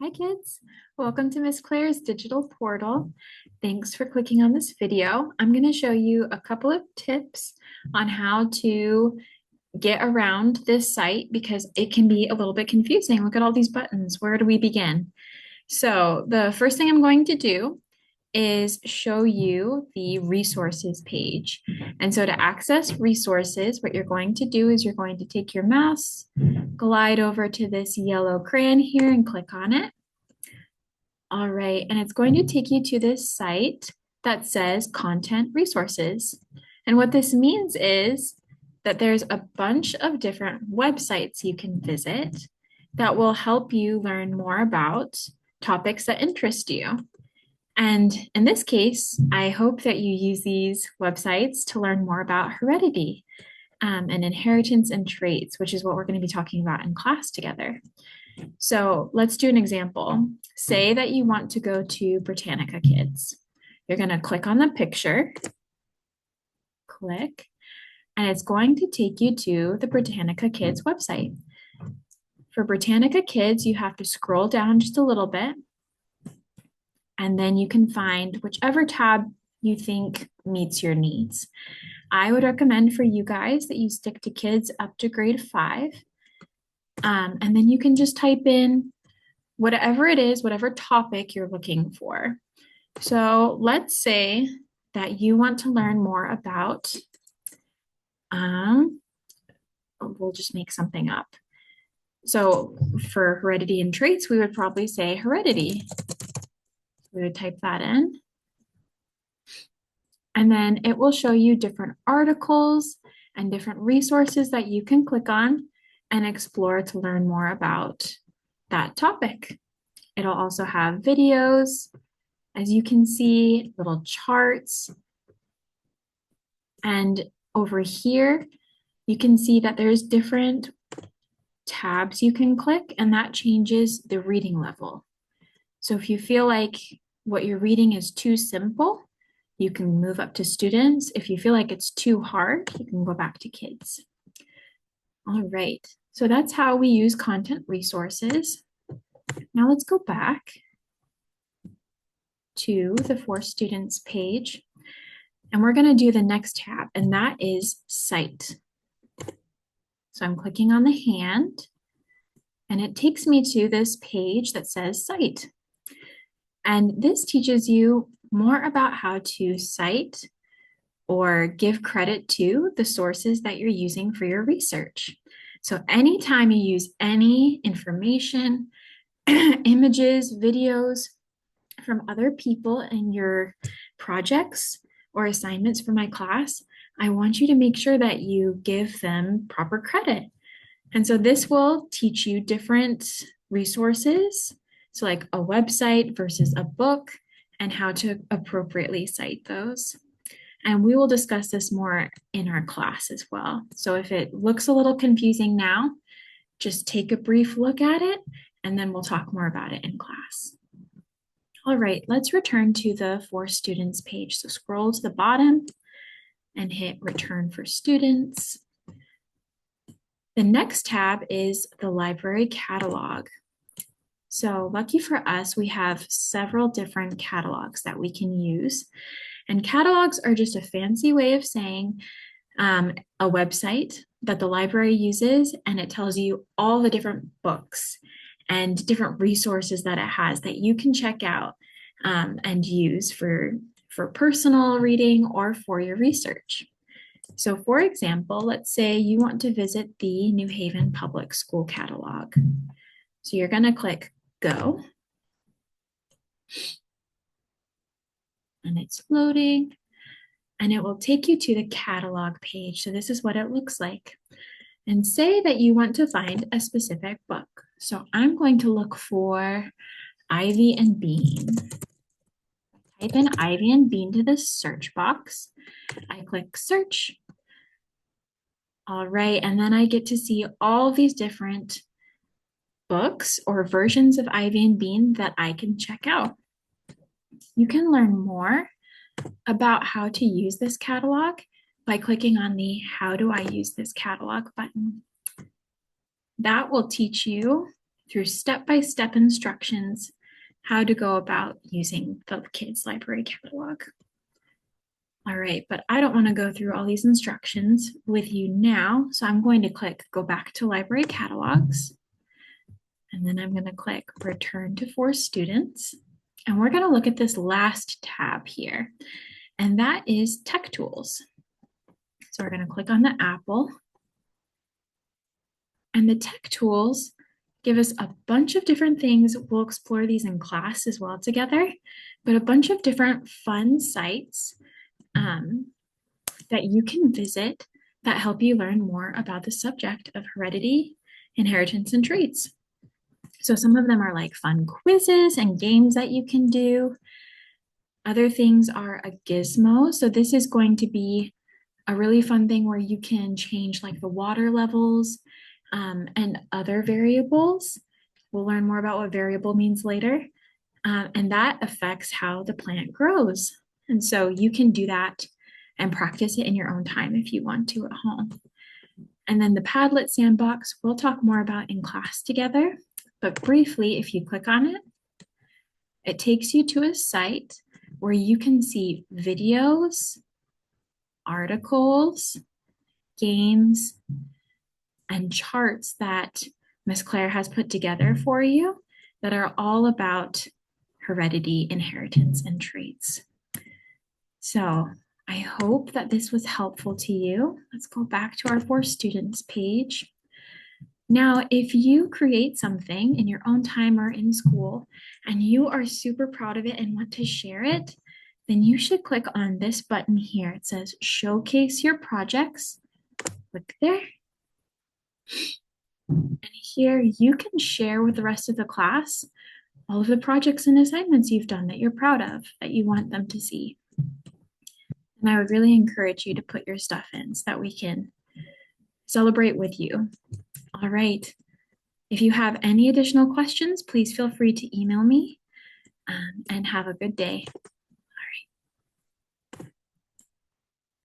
Hi kids, welcome to Miss Claire's digital portal. Thanks for clicking on this video. I'm going to show you a couple of tips on how to get around this site because it can be a little bit confusing. Look at all these buttons. Where do we begin? So the first thing I'm going to do is show you the resources page. And so to access resources, what you're going to do is you're going to take your mouse, glide over to this yellow crayon here and click on it. All right, and it's going to take you to this site that says content resources. And what this means is that there's a bunch of different websites you can visit that will help you learn more about topics that interest you. And in this case, I hope that you use these websites to learn more about heredity and inheritance and traits, which is what we're going to be talking about in class together. So let's do an example. Say that you want to go to Britannica Kids. You're going to click on the picture, click, and it's going to take you to the Britannica Kids website. For Britannica Kids, you have to scroll down just a little bit, and then you can find whichever tab you think meets your needs. I would recommend for you guys that you stick to kids up to grade 5. And then you can just type in whatever it is, whatever topic you're looking for. So let's say that you want to learn more about, we'll just make something up. So for heredity and traits, we would probably say heredity. We would type that in. And then it will show you different articles and different resources that you can click on and explore to learn more about that topic. It'll also have videos, as you can see, little charts. And over here, you can see that there's different tabs you can click, and that changes the reading level. So if you feel like what you're reading is too simple, you can move up to students. If you feel like it's too hard, you can go back to kids. All right, so that's how we use content resources. Now let's go back to the For Students page, and we're going to do the next tab, and that is Cite. So I'm clicking on the hand, and it takes me to this page that says Cite. And this teaches you more about how to cite or give credit to the sources that you're using for your research. So anytime you use any information, images, videos from other people in your projects or assignments for my class, I want you to make sure that you give them proper credit. And so this will teach you different resources, so like a website versus a book, and how to appropriately cite those. And we will discuss this more in our class as well. So if it looks a little confusing now, just take a brief look at it, and then we'll talk more about it in class. All right, let's return to the For Students page. So scroll to the bottom and hit Return for Students. The next tab is the library catalog. So lucky for us, we have several different catalogs that we can use. And catalogs are just a fancy way of saying a website that the library uses, and it tells you all the different books and different resources that it has that you can check out and use for personal reading or for your research. So for example, let's say you want to visit the New Haven Public School catalog. So you're going to click Go. And it's loading. And it will take you to the catalog page. So this is what it looks like. And say that you want to find a specific book. So I'm going to look for Ivy and Bean. Type in Ivy and Bean to the search box. I click search. All right, and then I get to see all these different books or versions of Ivy and Bean that I can check out. You can learn more about how to use this catalog by clicking on the How do I use this catalog button. That will teach you through step-by-step instructions how to go about using the kids' library catalog. All right, but I don't want to go through all these instructions with you now, so I'm going to click Go Back to Library Catalogs, and then I'm going to click Return to For Students, and we're going to look at this last tab here, and that is Tech Tools. So we're going to click on the apple, and the Tech Tools give us a bunch of different things. We'll explore these in class as well together, but a bunch of different fun sites that you can visit that help you learn more about the subject of heredity, inheritance, and traits. So some of them are like fun quizzes and games that you can do. Other things are a gizmo. So this is going to be a really fun thing where you can change like the water levels and other variables. We'll learn more about what variable means later. And that affects how the plant grows. And so you can do that and practice it in your own time if you want to at home. And then the Padlet sandbox, we'll talk more about in class together. But briefly, if you click on it, it takes you to a site where you can see videos, articles, games, and charts that Miss Claire has put together for you that are all about heredity, inheritance, and traits. So I hope that this was helpful to you. Let's go back to our For Students page. Now, if you create something in your own time or in school and you are super proud of it and want to share it, then you should click on this button here. It says Showcase Your Projects. Click there. And here you can share with the rest of the class all of the projects and assignments you've done that you're proud of, that you want them to see. And I would really encourage you to put your stuff in so that we can celebrate with you. All right. If you have any additional questions, please feel free to email me and have a good day.